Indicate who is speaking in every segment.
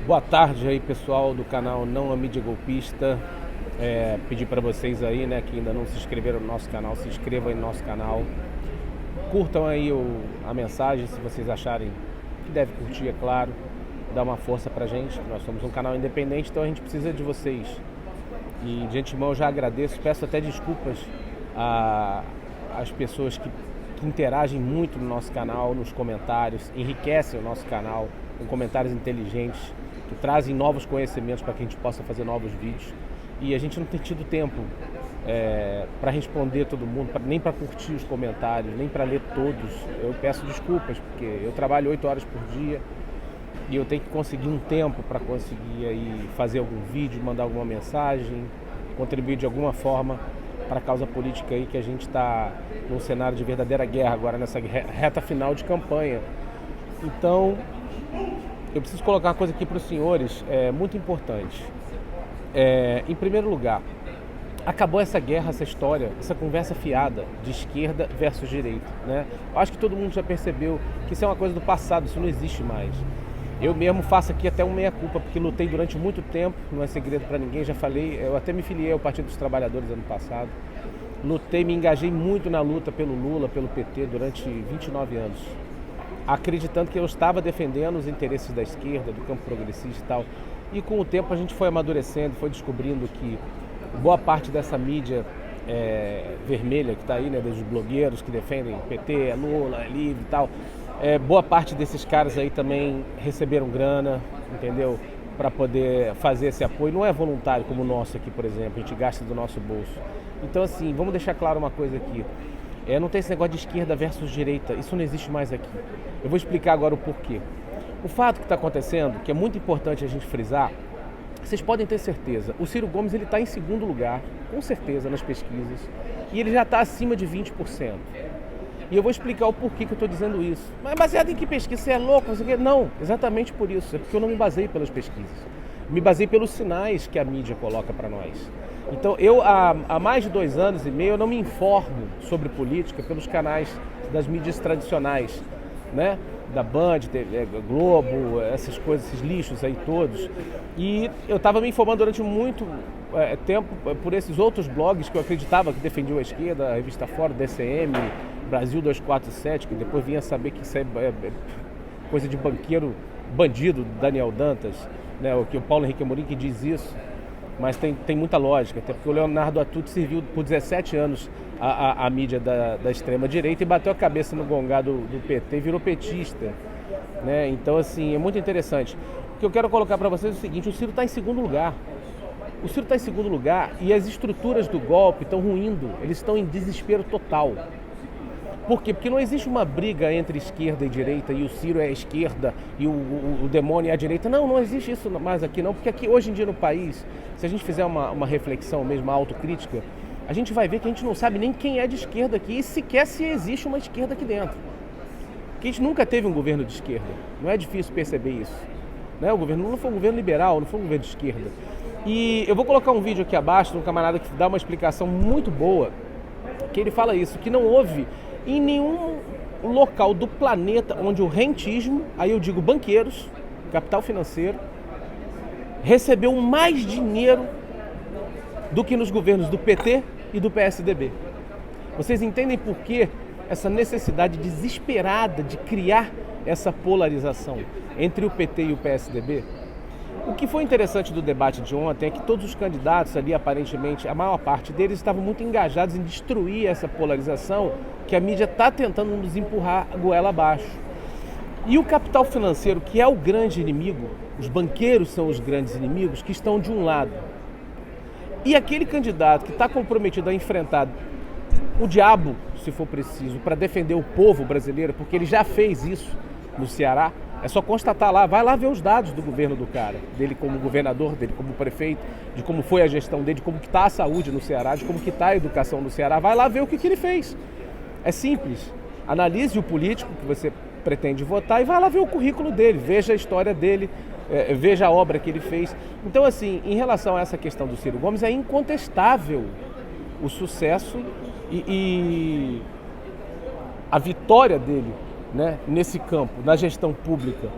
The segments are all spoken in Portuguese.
Speaker 1: Boa tarde aí, pessoal do canal Não a Mídia Golpista. Pedir para vocês aí, né, que ainda não se inscreveram no nosso canal, se inscrevam aí no nosso canal. Curtam aí a mensagem, se vocês acharem que deve curtir, é claro. Dá uma força pra gente, nós somos um canal independente, então a gente precisa de vocês. E de antemão eu já agradeço, peço até desculpas às pessoas que interagem muito no nosso canal, nos comentários, enriquecem o nosso canal com comentários inteligentes, que trazem novos conhecimentos para que a gente possa fazer novos vídeos. E a gente não tem tido tempo para responder todo mundo, nem para curtir os comentários, nem para ler todos. Eu peço desculpas, porque eu trabalho 8 horas por dia e eu tenho que conseguir um tempo para conseguir aí fazer algum vídeo, mandar alguma mensagem, contribuir de alguma forma para a causa política aí, que a gente está num cenário de verdadeira guerra agora, nessa reta final de campanha. Então, eu preciso colocar uma coisa aqui para os senhores, muito importante. Em primeiro lugar, acabou essa guerra, essa história, essa conversa fiada de esquerda versus direita, né? Eu acho que todo mundo já percebeu que isso é uma coisa do passado, isso não existe mais. Eu mesmo faço aqui até um meia-culpa, porque lutei durante muito tempo, não é segredo para ninguém, já falei, eu até me filiei ao Partido dos Trabalhadores ano passado. Lutei, me engajei muito na luta pelo Lula, pelo PT durante 29 anos. Acreditando que eu estava defendendo os interesses da esquerda, do campo progressista e tal. E com o tempo a gente foi amadurecendo, foi descobrindo que boa parte dessa mídia vermelha que está aí, né, dos blogueiros que defendem PT, Lula, livre e tal, boa parte desses caras aí também receberam grana, entendeu? Para poder fazer esse apoio. Não é voluntário como o nosso aqui, por exemplo, a gente gasta do nosso bolso. Então assim, vamos deixar claro uma coisa aqui. Não tem esse negócio de esquerda versus direita, isso não existe mais aqui. Eu vou explicar agora o porquê. O fato que está acontecendo, que é muito importante a gente frisar, vocês podem ter certeza, o Ciro Gomes está em segundo lugar, com certeza, nas pesquisas, e ele já está acima de 20%. E eu vou explicar o porquê que eu estou dizendo isso. Mas baseado em que pesquisa? Você é louco? Você quer? Não, exatamente por isso, é porque eu não me baseio pelas pesquisas. Me baseio pelos sinais que a mídia coloca para nós. Então, eu há mais de 2 anos e meio eu não me informo sobre política pelos canais das mídias tradicionais, né? Da Band, TV, Globo, essas coisas, esses lixos aí todos. E eu estava me informando durante muito tempo por esses outros blogs que eu acreditava que defendiam a esquerda, a Revista Fora, DCM, Brasil 247, que depois vinha saber que isso é coisa de banqueiro bandido, Daniel Dantas, né? O Paulo Henrique Amorim que diz isso. Mas tem muita lógica, até porque o Leonardo Atucci serviu por 17 anos a mídia da extrema-direita e bateu a cabeça no gongá do PT e virou petista, né? Então, assim, é muito interessante. O que eu quero colocar para vocês é o seguinte: o Ciro está em segundo lugar. O Ciro está em segundo lugar e as estruturas do golpe estão ruindo, eles estão em desespero total. Por quê? Porque não existe uma briga entre esquerda e direita e o Ciro é a esquerda e o demônio é a direita. Não existe isso mais aqui não, porque aqui hoje em dia no país, se a gente fizer uma reflexão mesmo, uma autocrítica, a gente vai ver que a gente não sabe nem quem é de esquerda aqui e sequer se existe uma esquerda aqui dentro. Porque a gente nunca teve um governo de esquerda, não é difícil perceber isso, né? O governo Lula foi um governo liberal, não foi um governo de esquerda. E eu vou colocar um vídeo aqui abaixo de um camarada que dá uma explicação muito boa, que ele fala isso, que não houve em nenhum local do planeta onde o rentismo, aí eu digo banqueiros, capital financeiro, recebeu mais dinheiro do que nos governos do PT e do PSDB. Vocês entendem por que essa necessidade desesperada de criar essa polarização entre o PT e o PSDB? O que foi interessante do debate de ontem é que todos os candidatos ali, aparentemente, a maior parte deles estavam muito engajados em destruir essa polarização que a mídia está tentando nos empurrar a goela abaixo. E o capital financeiro, que é o grande inimigo, os banqueiros são os grandes inimigos, que estão de um lado. E aquele candidato que está comprometido a enfrentar o diabo, se for preciso, para defender o povo brasileiro, porque ele já fez isso no Ceará. É só constatar lá, vai lá ver os dados do governo do cara, dele como governador, dele como prefeito, de como foi a gestão dele, de como que está a saúde no Ceará, de como que está a educação no Ceará. Vai lá ver o que ele fez. É simples. Analise o político que você pretende votar e vai lá ver o currículo dele, veja a história dele, veja a obra que ele fez. Então, assim, em relação a essa questão do Ciro Gomes, é incontestável o sucesso e a vitória dele, né, nesse campo, na gestão pública,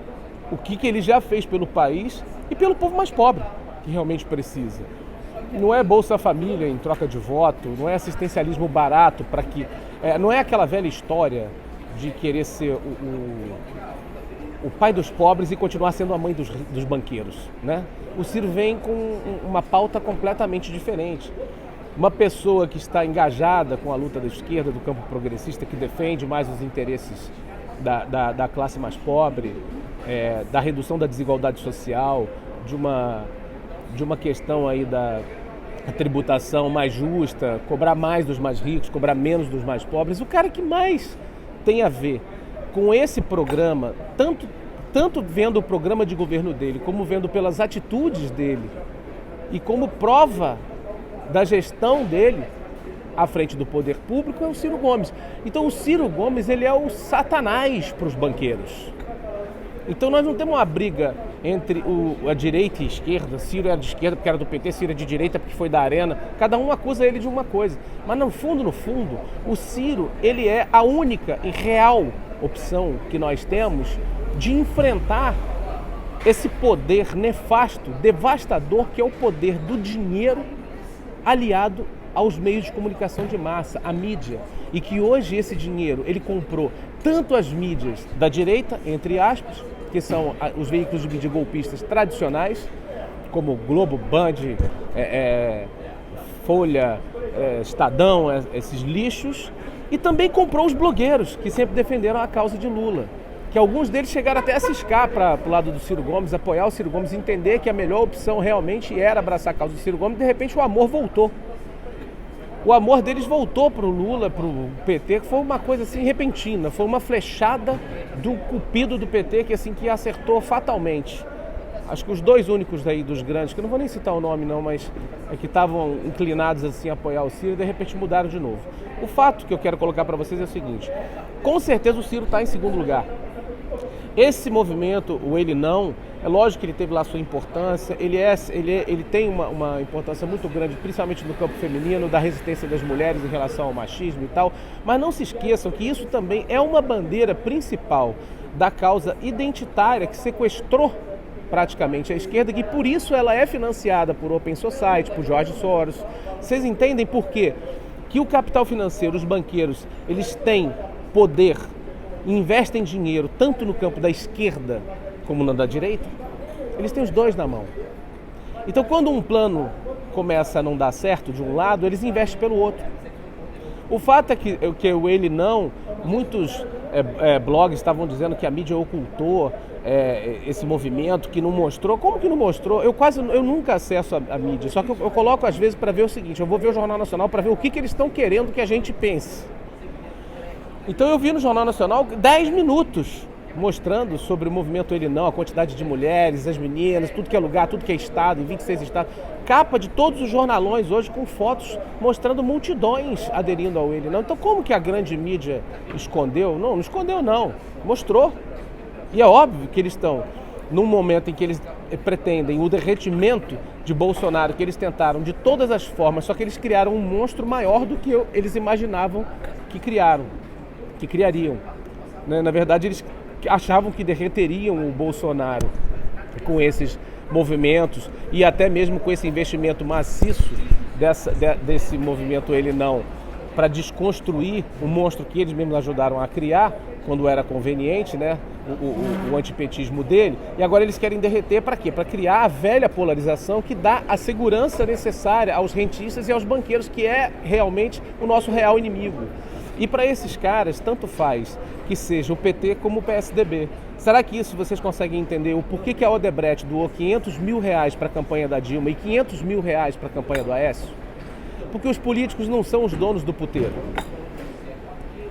Speaker 1: o que ele já fez pelo país e pelo povo mais pobre, que realmente precisa. Não é Bolsa Família em troca de voto, não é assistencialismo barato para que... não é aquela velha história de querer ser o pai dos pobres e continuar sendo a mãe dos banqueiros, né? O Ciro vem com uma pauta completamente diferente. Uma pessoa que está engajada com a luta da esquerda, do campo progressista, que defende mais os interesses da classe mais pobre, da redução da desigualdade social, de uma questão aí da tributação mais justa, cobrar mais dos mais ricos, cobrar menos dos mais pobres. O cara que mais tem a ver com esse programa, tanto vendo o programa de governo dele, como vendo pelas atitudes dele e como prova da gestão dele à frente do poder público, é o Ciro Gomes. Então o Ciro Gomes, ele é o satanás para os banqueiros. Então nós não temos uma briga entre a direita e a esquerda. Ciro era de esquerda porque era do PT, Ciro é de direita porque foi da Arena. Cada um acusa ele de uma coisa. Mas no fundo, o Ciro, ele é a única e real opção que nós temos de enfrentar esse poder nefasto, devastador, que é o poder do dinheiro aliado aos meios de comunicação de massa, a mídia. E que hoje esse dinheiro, ele comprou tanto as mídias da direita, entre aspas, que são os veículos de mídia golpistas tradicionais, como Globo, Band, Folha, Estadão, esses lixos, e também comprou os blogueiros, que sempre defenderam a causa de Lula. Que alguns deles chegaram até a ciscar para o lado do Ciro Gomes, apoiar o Ciro Gomes, entender que a melhor opção realmente era abraçar a causa do Ciro Gomes. De repente o amor voltou. O amor deles voltou para o Lula, para o PT, que foi uma coisa assim repentina, foi uma flechada do cupido do PT que acertou fatalmente. Acho que os dois únicos daí dos grandes, que eu não vou nem citar o nome não, mas que estavam inclinados assim a apoiar o Ciro, de repente mudaram de novo. O fato que eu quero colocar para vocês é o seguinte: com certeza o Ciro está em segundo lugar. Esse movimento, o Ele Não, é lógico que ele teve lá sua importância, ele tem uma importância muito grande, principalmente no campo feminino, da resistência das mulheres em relação ao machismo e tal, mas não se esqueçam que isso também é uma bandeira principal da causa identitária que sequestrou praticamente a esquerda, que por isso ela é financiada por Open Society, por George Soros. Vocês entendem por quê? Que o capital financeiro, os banqueiros, eles têm poder, investem dinheiro tanto no campo da esquerda como no da direita, eles têm os dois na mão. Então quando um plano começa a não dar certo de um lado, eles investem pelo outro. O fato é que o Ele Não, muitos blogs estavam dizendo que a mídia ocultou esse movimento, que não mostrou. Como que não mostrou? Eu nunca acesso a mídia, só que eu coloco às vezes para ver o seguinte: eu vou ver o Jornal Nacional para ver o que eles estão querendo que a gente pense. Então eu vi no Jornal Nacional 10 minutos mostrando sobre o movimento Ele Não, a quantidade de mulheres, as meninas, tudo que é lugar, tudo que é estado, em 26 estados. Capa de todos os jornalões hoje com fotos mostrando multidões aderindo ao Ele Não. Então como que a grande mídia escondeu? Não escondeu não, mostrou. E é óbvio que eles estão num momento em que eles pretendem o derretimento de Bolsonaro, que eles tentaram de todas as formas, só que eles criaram um monstro maior do que eles imaginavam que criariam. Na verdade, eles achavam que derreteriam o Bolsonaro com esses movimentos e até mesmo com esse investimento maciço desse movimento Ele Não, para desconstruir o monstro que eles mesmos ajudaram a criar quando era conveniente, né? O antipetismo dele. E agora eles querem derreter para quê? Para criar a velha polarização que dá a segurança necessária aos rentistas e aos banqueiros, que é realmente o nosso real inimigo. E para esses caras, tanto faz que seja o PT como o PSDB. Será que isso vocês conseguem entender o porquê que a Odebrecht doou R$500 mil para a campanha da Dilma e R$500 mil para a campanha do Aécio? Porque os políticos não são os donos do puteiro,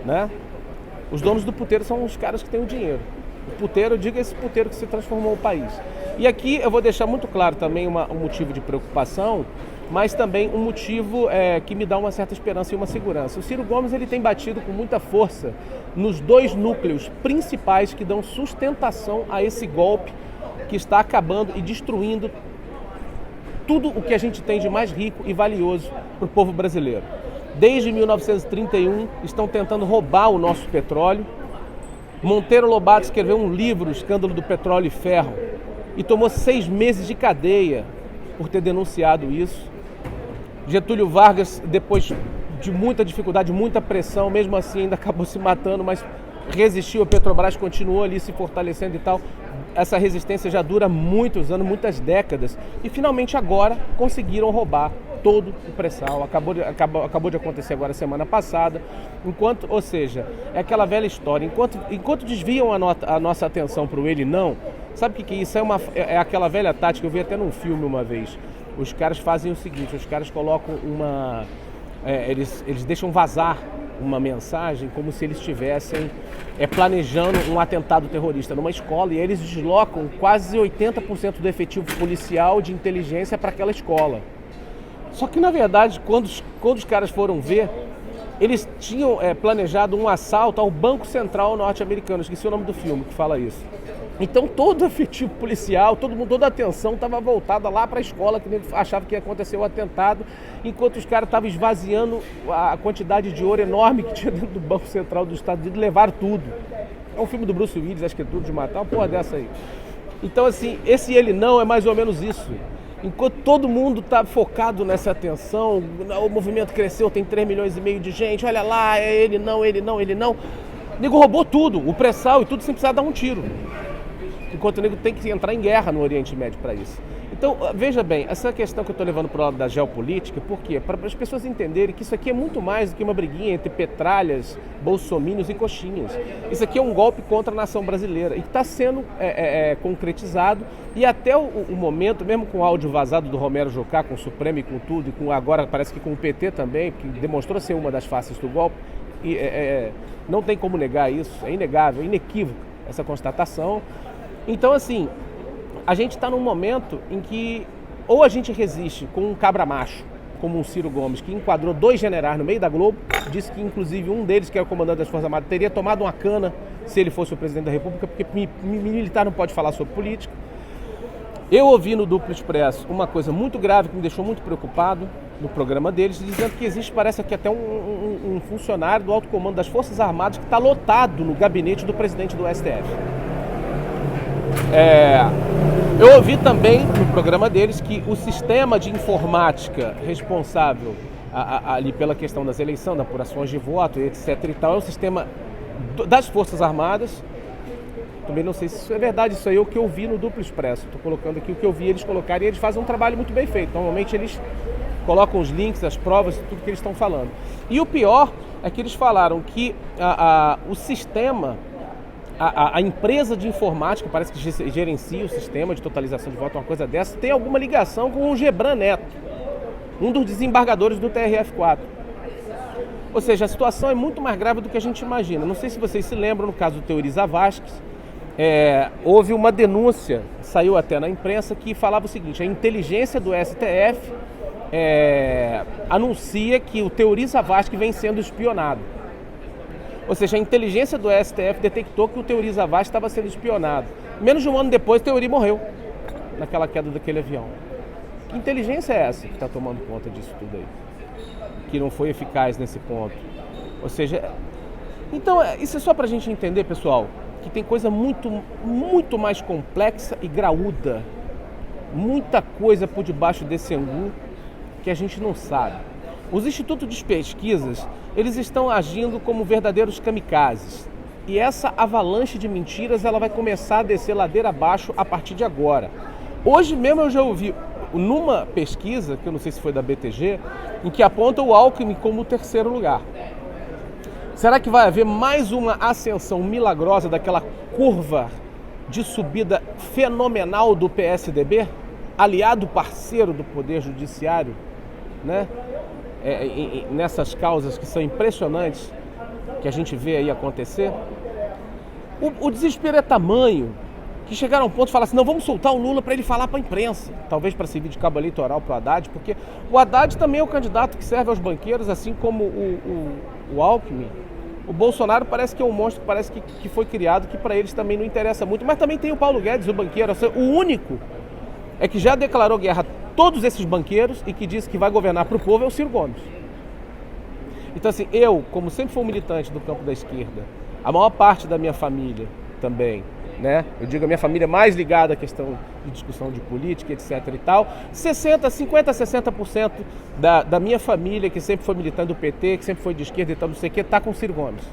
Speaker 1: né? Os donos do puteiro são os caras que têm o dinheiro. O puteiro, eu digo, esse puteiro que se transformou o país. E aqui eu vou deixar muito claro também um motivo de preocupação, mas também um motivo que me dá uma certa esperança e uma segurança. O Ciro Gomes, ele tem batido com muita força nos dois núcleos principais que dão sustentação a esse golpe que está acabando e destruindo tudo o que a gente tem de mais rico e valioso para o povo brasileiro. Desde 1931 estão tentando roubar o nosso petróleo, Monteiro Lobato escreveu um livro, O Escândalo do Petróleo e Ferro, e tomou 6 meses de cadeia por ter denunciado isso. Getúlio Vargas, depois de muita dificuldade, muita pressão, mesmo assim ainda acabou se matando, mas resistiu. A Petrobras continuou ali se fortalecendo e tal. Essa resistência já dura muitos anos, muitas décadas. E finalmente agora conseguiram roubar todo o pré-sal. Acabou de acontecer agora semana passada. Ou seja, é aquela velha história. Enquanto desviam a nossa atenção para o ele não, sabe o que é isso? É aquela velha tática, eu vi até num filme uma vez. Os caras fazem o seguinte, os caras colocam eles deixam vazar uma mensagem como se eles estivessem planejando um atentado terrorista numa escola, e eles deslocam quase 80% do efetivo policial de inteligência para aquela escola. Só que, na verdade, quando os caras foram ver, eles tinham planejado um assalto ao Banco Central norte-americano. Esqueci o nome do filme que fala isso. Então todo o efetivo policial, toda a atenção estava voltada lá para a escola, que achava que ia acontecer o atentado, enquanto os caras estavam esvaziando a quantidade de ouro enorme que tinha dentro do Banco Central dos Estados Unidos, levaram tudo. É um filme do Bruce Willis, acho que é Tudo de Matar, uma porra dessa aí. Então assim, esse ele não é mais ou menos isso. Enquanto todo mundo está focado nessa atenção, o movimento cresceu, tem 3,5 milhões de gente, olha lá, é ele não. O nego roubou tudo, o pré-sal e tudo, sem precisar dar um tiro. Enquanto o nego tem que entrar em guerra no Oriente Médio para isso. Então, veja bem, essa questão que eu estou levando para o lado da geopolítica, por quê? Para as pessoas entenderem que isso aqui é muito mais do que uma briguinha entre petralhas, bolsominions e coxinhas. Isso aqui é um golpe contra a nação brasileira e está sendo concretizado, e até o momento, mesmo com o áudio vazado do Romero Jucá, com o Supremo e com tudo, e agora parece que com o PT também, que demonstrou ser uma das faces do golpe, não tem como negar isso, é inegável, inequívoco essa constatação. Então, assim, a gente está num momento em que ou a gente resiste com um cabra macho, como um Ciro Gomes, que enquadrou 2 generais no meio da Globo, disse que inclusive um deles, que era o comandante das Forças Armadas, teria tomado uma cana se ele fosse o presidente da República, porque militar não pode falar sobre política. Eu ouvi no Duplo Expresso uma coisa muito grave que me deixou muito preocupado no programa deles, dizendo que existe, parece aqui até um funcionário do alto comando das Forças Armadas que está lotado no gabinete do presidente do STF. Eu ouvi também no programa deles que o sistema de informática responsável ali pela questão das eleições, das apurações de voto, etc. e tal, é um sistema das Forças Armadas. Também não sei se isso é verdade, isso aí é o que eu vi no Duplo Expresso. Estou colocando aqui o que eu vi eles colocarem, e eles fazem um trabalho muito bem feito. Normalmente eles colocam os links, as provas, tudo que eles estão falando. E o pior é que eles falaram que o sistema, a empresa de informática, parece que gerencia o sistema de totalização de voto, uma coisa dessa, tem alguma ligação com o Gebran Neto, um dos desembargadores do TRF4. Ou seja, a situação é muito mais grave do que a gente imagina. Não sei se vocês se lembram, no caso do Teori Zavascki, houve uma denúncia, saiu até na imprensa, que falava o seguinte: a inteligência do STF anuncia que o Teori Zavascki vem sendo espionado. Ou seja, a inteligência do STF detectou que o Teori Zavascki estava sendo espionado. Menos de um ano depois, o Teori morreu naquela queda daquele avião. Que inteligência é essa que está tomando conta disso tudo aí? Que não foi eficaz nesse ponto. Ou seja, então isso é só para a gente entender, pessoal, que tem coisa muito, muito mais complexa e graúda. Muita coisa por debaixo desse angu que a gente não sabe. Os institutos de pesquisas, eles estão agindo como verdadeiros kamikazes. E essa avalanche de mentiras, ela vai começar a descer ladeira abaixo a partir de agora. Hoje mesmo eu já ouvi numa pesquisa, que eu não sei se foi da BTG, em que aponta o Alckmin como o 3º lugar. Será que vai haver mais uma ascensão milagrosa daquela curva de subida fenomenal do PSDB? Aliado parceiro do Poder Judiciário, né? Nessas causas que são impressionantes, que a gente vê aí acontecer. O desespero é tamanho que chegaram a um ponto de falar assim: não, vamos soltar o Lula para ele falar para a imprensa, talvez para servir de cabo eleitoral para o Haddad, porque o Haddad também é o candidato que serve aos banqueiros, assim como o Alckmin. O Bolsonaro parece que é um monstro, parece que foi criado, que para eles também não interessa muito, mas também tem o Paulo Guedes, o banqueiro. O único que já declarou guerra a todos esses banqueiros e que disse que vai governar para o povo é o Ciro Gomes. Então, assim, eu, como sempre fui um militante do campo da esquerda, A maior parte da minha família também, né? Eu digo a minha família mais ligada à questão de discussão de política, etc e tal. 60% da minha família, que sempre foi militante do PT, que sempre foi de esquerda e tal, não sei o que, está com o Ciro Gomes.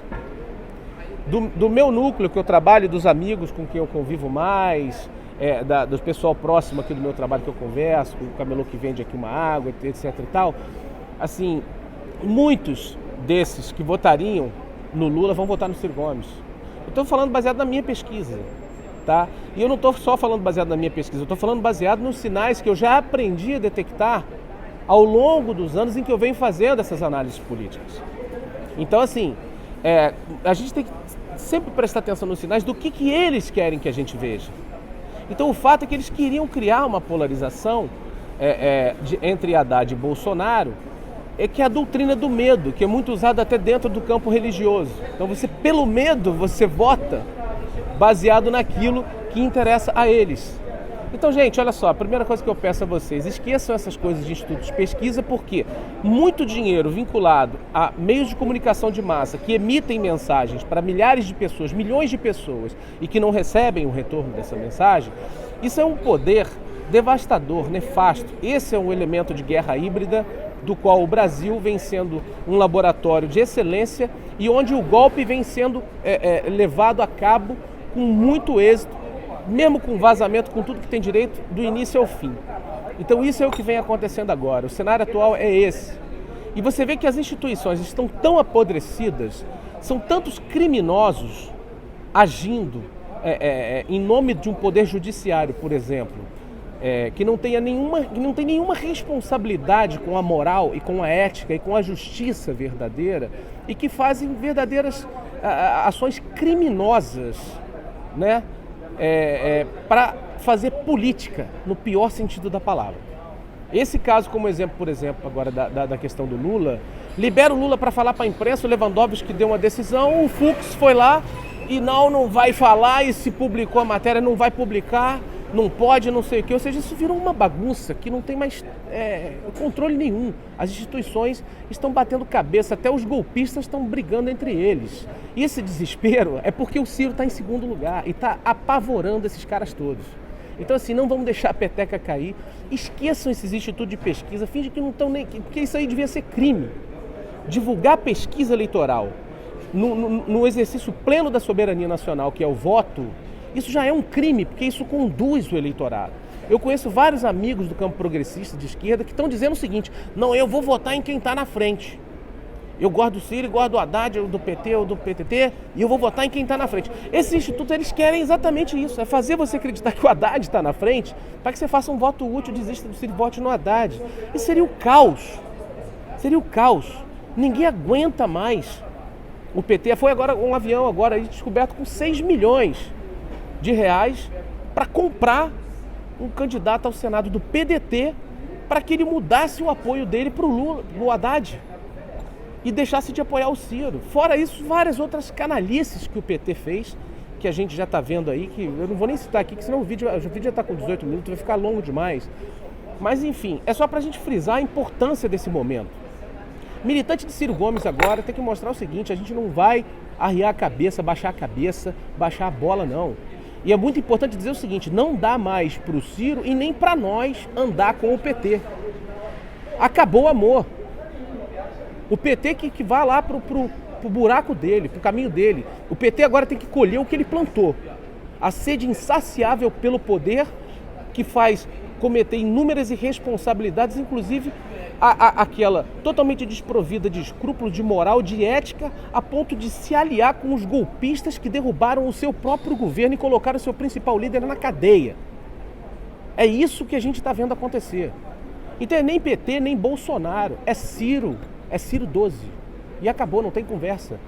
Speaker 1: Do meu núcleo que eu trabalho, dos amigos com quem eu convivo mais, do pessoal próximo aqui do meu trabalho que eu converso, o camelô que vende aqui uma água, etc e tal, assim, muitos desses que votariam no Lula vão votar no Ciro Gomes. Eu estou falando baseado na minha pesquisa, tá? E eu não estou só falando baseado na minha pesquisa, eu estou falando baseado nos sinais que eu já aprendi a detectar ao longo dos anos em que eu venho fazendo essas análises políticas. Então, assim, a gente tem que sempre prestar atenção nos sinais do que eles querem que a gente veja. Então, o fato é que eles queriam criar uma polarização entre Haddad e Bolsonaro, que é a doutrina do medo, que é muito usada até dentro do campo religioso. Então, pelo medo, você vota baseado naquilo que interessa a eles. Então, gente, olha só, a primeira coisa que eu peço a vocês, esqueçam essas coisas de institutos de pesquisa, porque muito dinheiro vinculado a meios de comunicação de massa que emitem mensagens para milhares de pessoas, milhões de pessoas, e que não recebem o retorno dessa mensagem, isso é um poder devastador, nefasto. Esse é um elemento de guerra híbrida do qual o Brasil vem sendo um laboratório de excelência e onde o golpe vem sendo levado a cabo com muito êxito, mesmo com vazamento, com tudo que tem direito, do início ao fim. Então isso é o que vem acontecendo agora. O cenário atual é esse. E você vê que as instituições estão tão apodrecidas, são tantos criminosos agindo em nome de um poder judiciário, por exemplo, que não tem nenhuma responsabilidade com a moral e com a ética e com a justiça verdadeira e que fazem verdadeiras ações criminosas, né? Para fazer política, no pior sentido da palavra. Esse caso, como exemplo, por exemplo, agora da questão do Lula, libera o Lula para falar para a imprensa, o Lewandowski deu uma decisão, o Fux foi lá e não vai falar, e se publicou a matéria, não vai publicar, não pode, não sei o quê. Ou seja, isso virou uma bagunça que não tem mais controle nenhum. As instituições estão batendo cabeça, até os golpistas estão brigando entre eles. E esse desespero é porque o Ciro está em segundo lugar e está apavorando esses caras todos. Então, assim, não vamos deixar a peteca cair. Esqueçam esses institutos de pesquisa, fingem que não estão nem... Porque isso aí devia ser crime. Divulgar pesquisa eleitoral no exercício pleno da soberania nacional, que é o voto, isso já é um crime, porque isso conduz o eleitorado. Eu conheço vários amigos do campo progressista de esquerda que estão dizendo o seguinte: não, eu vou votar em quem está na frente. Eu gosto do Ciro, gosto do Haddad, ou do PT, ou do PTT, e eu vou votar em quem está na frente. Esses institutos, eles querem exatamente isso, é fazer você acreditar que o Haddad está na frente, para que você faça um voto útil, desista do Ciro e vote no Haddad. Isso seria o caos. Seria o caos. Ninguém aguenta mais. O PT foi agora um avião agora descoberto com 6 milhões de reais para comprar um candidato ao Senado do PDT para que ele mudasse o apoio dele para o Lula, pro Haddad, e deixasse de apoiar o Ciro. Fora isso, várias outras canalices que o PT fez, que a gente já está vendo aí, que eu não vou nem citar aqui, que senão o vídeo já está com 18 minutos, vai ficar longo demais. Mas enfim, é só para a gente frisar a importância desse momento. Militante de Ciro Gomes agora tem que mostrar o seguinte: a gente não vai arriar a cabeça, baixar a bola, não. E é muito importante dizer o seguinte: não dá mais para o Ciro e nem para nós andar com o PT. Acabou o amor. O PT que vai lá pro buraco dele, pro caminho dele. O PT agora tem que colher o que ele plantou. A sede insaciável pelo poder que faz cometer inúmeras irresponsabilidades, inclusive aquela totalmente desprovida de escrúpulos, de moral, de ética, a ponto de se aliar com os golpistas que derrubaram o seu próprio governo e colocaram o seu principal líder na cadeia. É isso que a gente está vendo acontecer. Então é nem PT, nem Bolsonaro, é Ciro 12. E acabou, não tem conversa.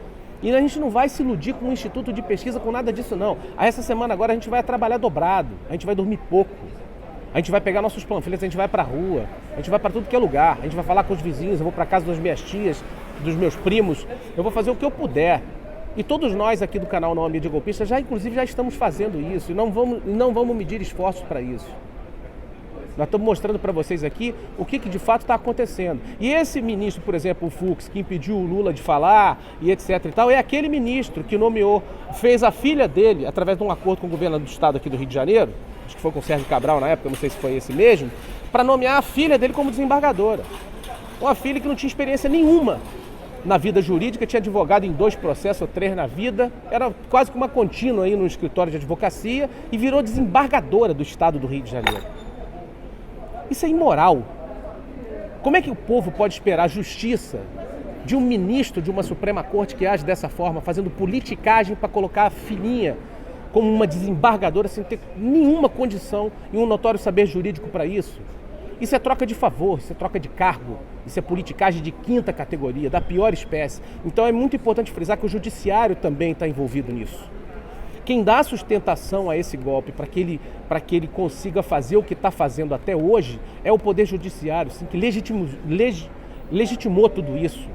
Speaker 1: E a gente não vai se iludir com um instituto de pesquisa, com nada disso não. Essa semana agora a gente vai trabalhar dobrado, a gente vai dormir pouco. A gente vai pegar nossos panfletos, a gente vai pra rua, a gente vai pra tudo que é lugar, a gente vai falar com os vizinhos, eu vou pra casa das minhas tias, dos meus primos, eu vou fazer o que eu puder. E todos nós aqui do canal Não a Mídia Golpista inclusive já estamos fazendo isso e não vamos medir esforços para isso. Nós estamos mostrando para vocês aqui o que de fato está acontecendo. E esse ministro, por exemplo, o Fux, que impediu o Lula de falar e etc e tal, é aquele ministro que nomeou, fez a filha dele, através de um acordo com o governo do estado aqui do Rio de Janeiro, acho que foi com o Sérgio Cabral na época, não sei se foi esse mesmo, para nomear a filha dele como desembargadora. Uma filha que não tinha experiência nenhuma na vida jurídica, tinha advogado em 2 processos ou 3 na vida, era quase que uma contínua aí no escritório de advocacia e virou desembargadora do estado do Rio de Janeiro. Isso é imoral. Como é que o povo pode esperar justiça de um ministro de uma Suprema Corte que age dessa forma, fazendo politicagem para colocar a filhinha como uma desembargadora sem ter nenhuma condição e um notório saber jurídico para isso? Isso é troca de favor, isso é troca de cargo, isso é politicagem de 5ª categoria, da pior espécie. Então é muito importante frisar que o judiciário também está envolvido nisso. Quem dá sustentação a esse golpe para que ele consiga fazer o que está fazendo até hoje é o Poder Judiciário, sim, que legitimou tudo isso,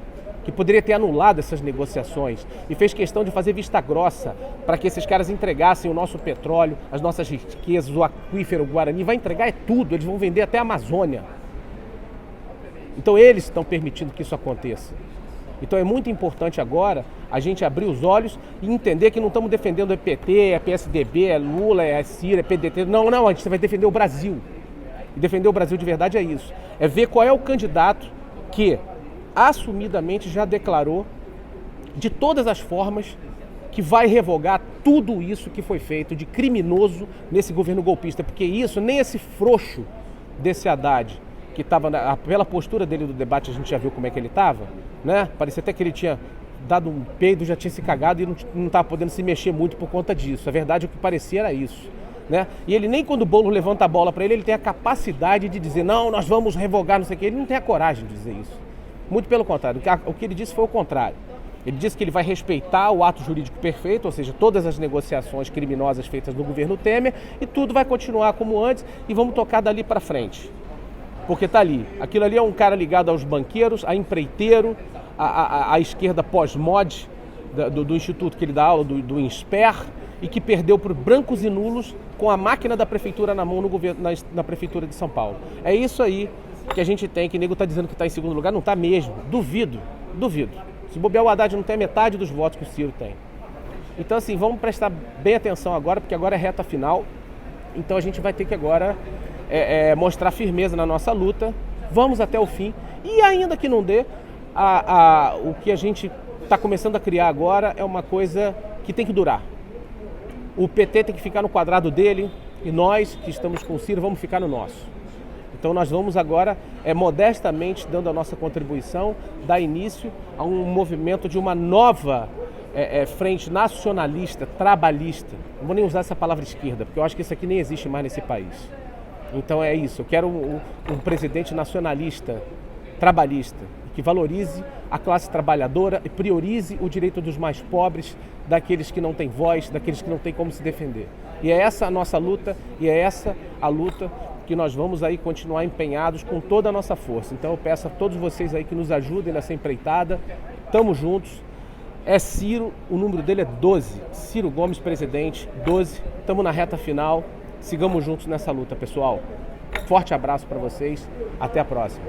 Speaker 1: que poderia ter anulado essas negociações e fez questão de fazer vista grossa para que esses caras entregassem o nosso petróleo, as nossas riquezas, o aquífero, o Guarani, vai entregar é tudo, eles vão vender até a Amazônia. Então eles estão permitindo que isso aconteça. Então é muito importante agora a gente abrir os olhos e entender que não estamos defendendo o PT, é PSDB, é Lula, é Ciro, é PDT. Não, a gente vai defender o Brasil. E defender o Brasil de verdade é isso. É ver qual é o candidato que assumidamente já declarou de todas as formas que vai revogar tudo isso que foi feito de criminoso nesse governo golpista, porque isso, nem esse frouxo desse Haddad, que estava, pela postura dele do debate, a gente já viu como é que ele estava, né? Parecia até que ele tinha dado um peido, já tinha se cagado e não estava podendo se mexer muito por conta disso. A verdade, o que parecia era isso, né? E ele nem quando o Boulos levanta a bola para ele tem a capacidade de dizer, não, nós vamos revogar, não sei o que, ele não tem a coragem de dizer isso. Muito pelo contrário, o que ele disse foi o contrário. Ele disse que ele vai respeitar o ato jurídico perfeito, ou seja, todas as negociações criminosas feitas no governo Temer, e tudo vai continuar como antes e vamos tocar dali para frente. Porque está ali. Aquilo ali é um cara ligado aos banqueiros, a empreiteiro, a esquerda pós-mod do instituto que ele dá aula, do INSPER, e que perdeu por brancos e nulos com a máquina da prefeitura na mão no governo, na prefeitura de São Paulo. É isso aí que a gente tem, que o nego está dizendo que está em segundo lugar, não está mesmo. Duvido. Se bobear, o Haddad não tem metade dos votos que o Ciro tem. Então assim, vamos prestar bem atenção agora, porque agora é reta final. Então a gente vai ter que agora mostrar firmeza na nossa luta. Vamos até o fim. E ainda que não dê, o que a gente está começando a criar agora é uma coisa que tem que durar. O PT tem que ficar no quadrado dele e nós, que estamos com o Ciro, vamos ficar no nosso. Então nós vamos agora, modestamente, dando a nossa contribuição, dar início a um movimento de uma nova frente nacionalista, trabalhista. Não vou nem usar essa palavra esquerda, porque eu acho que isso aqui nem existe mais nesse país. Então é isso, eu quero um presidente nacionalista, trabalhista, que valorize a classe trabalhadora e priorize o direito dos mais pobres, daqueles que não têm voz, daqueles que não têm como se defender. E é essa a nossa luta, e é essa a luta que nós vamos aí continuar empenhados com toda a nossa força. Então eu peço a todos vocês aí que nos ajudem nessa empreitada. Tamo juntos. É Ciro, o número dele é 12. Ciro Gomes, presidente, 12. Tamo na reta final. Sigamos juntos nessa luta, pessoal. Forte abraço para vocês. Até a próxima.